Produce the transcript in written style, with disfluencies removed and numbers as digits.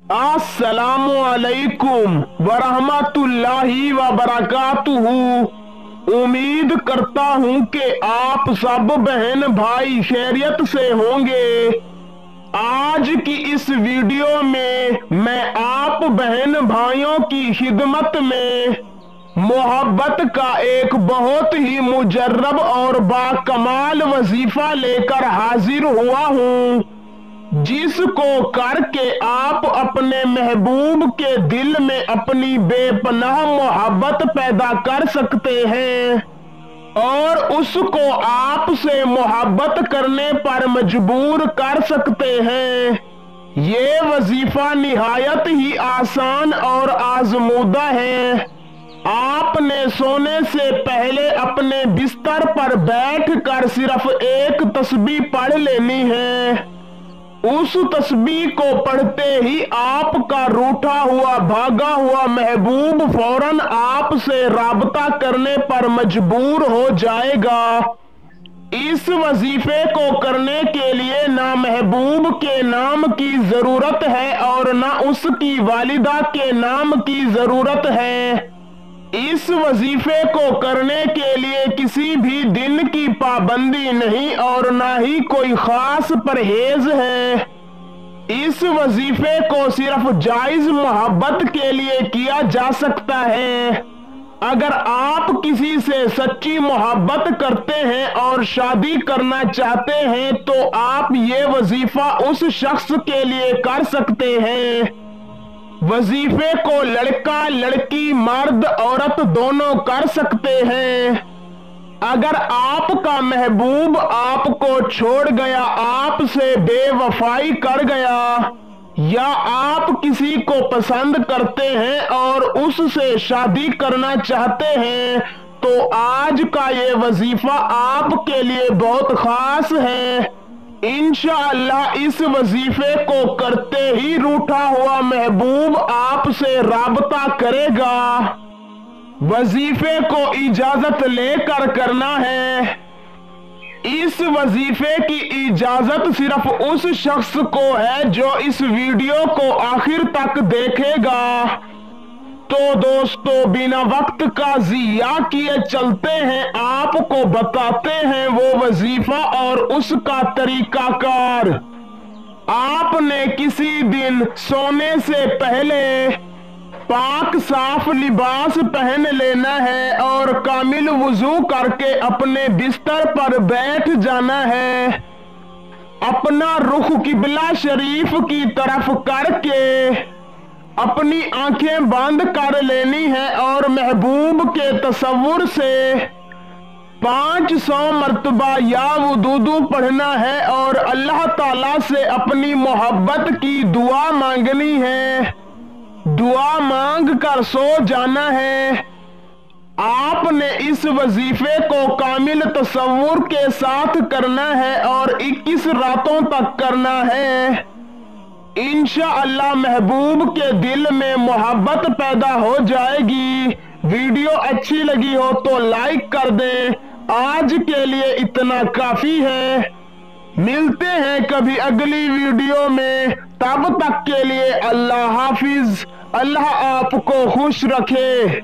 अस्सलामु अलैकुम वरहमतुल्लाहि वबरकातुहू। उम्मीद करता हूँ कि आप सब बहन भाई खैरियत से होंगे। आज की इस वीडियो में मैं आप बहन भाइयों की खिदमत में मोहब्बत का एक बहुत ही मुजर्रब और बाकमाल वजीफा लेकर हाजिर हुआ हूँ, जिसको करके आप अपने महबूब के दिल में अपनी बेपनाह मोहब्बत पैदा कर सकते हैं और उसको आपसे मोहब्बत करने पर मजबूर कर सकते हैं। ये वजीफा निहायत ही आसान और आजमूदा है। आपने सोने से पहले अपने बिस्तर पर बैठकर सिर्फ एक तस्बीह पढ़ लेनी है। उस तस्बीह को पढ़ते ही आपका रूठा हुआ भागा हुआ महबूब फौरन आपसे राबता करने पर मजबूर हो जाएगा। इस वजीफे को करने के लिए ना महबूब के नाम की जरूरत है और ना उसकी वालिदा के नाम की जरूरत है। इस वजीफे को करने के लिए किसी भी दिन की पाबंदी नहीं और ना ही कोई खास परहेज है। इस वजीफे को सिर्फ जायज मोहब्बत के लिए किया जा सकता है। अगर आप किसी से सच्ची मोहब्बत करते हैं और शादी करना चाहते हैं तो आप ये वजीफा उस शख्स के लिए कर सकते हैं। वजीफे को लड़का लड़की मर्द औरत दोनों कर सकते हैं। अगर आपका महबूब आपको छोड़ गया, आपसे बेवफाई कर गया, या आप किसी को पसंद करते हैं और उससे शादी करना चाहते हैं तो आज का ये वजीफा आपके लिए बहुत खास है। इंशाअल्लाह इस वजीफे को करते ही रूठा हुआ महबूब आपसे राबता करेगा। वजीफे को इजाजत लेकर करना है। इस वजीफे की इजाजत सिर्फ उस शख्स को है जो इस वीडियो को आखिर तक देखेगा। तो दोस्तों, बिना वक्त का जिया किए चलते हैं, आपको बताते हैं वो वजीफा और उसका तरीकाकार। आपने किसी दिन सोने से पहले पाक साफ लिबास पहन लेना है और कामिल वुजू करके अपने बिस्तर पर बैठ जाना है। अपना रुख किबला शरीफ की तरफ करके अपनी आंखें बंद कर लेनी है और महबूब के तसव्वुर से 500 मर्तबा या वुदूदू पढ़ना है और अल्लाह ताला से अपनी मोहब्बत की दुआ मांगनी है। दुआ मांग कर सो जाना है। आपने इस वजीफे को कामिल तसव्वुर के साथ करना है और 21 रातों तक करना है। इंशाअल्लाह महबूब के दिल में मोहब्बत पैदा हो जाएगी। वीडियो अच्छी लगी हो तो लाइक कर दें। आज के लिए इतना काफी है। मिलते हैं कभी अगली वीडियो में। तब तक के लिए अल्लाह हाफिज। अल्लाह आपको खुश रखे।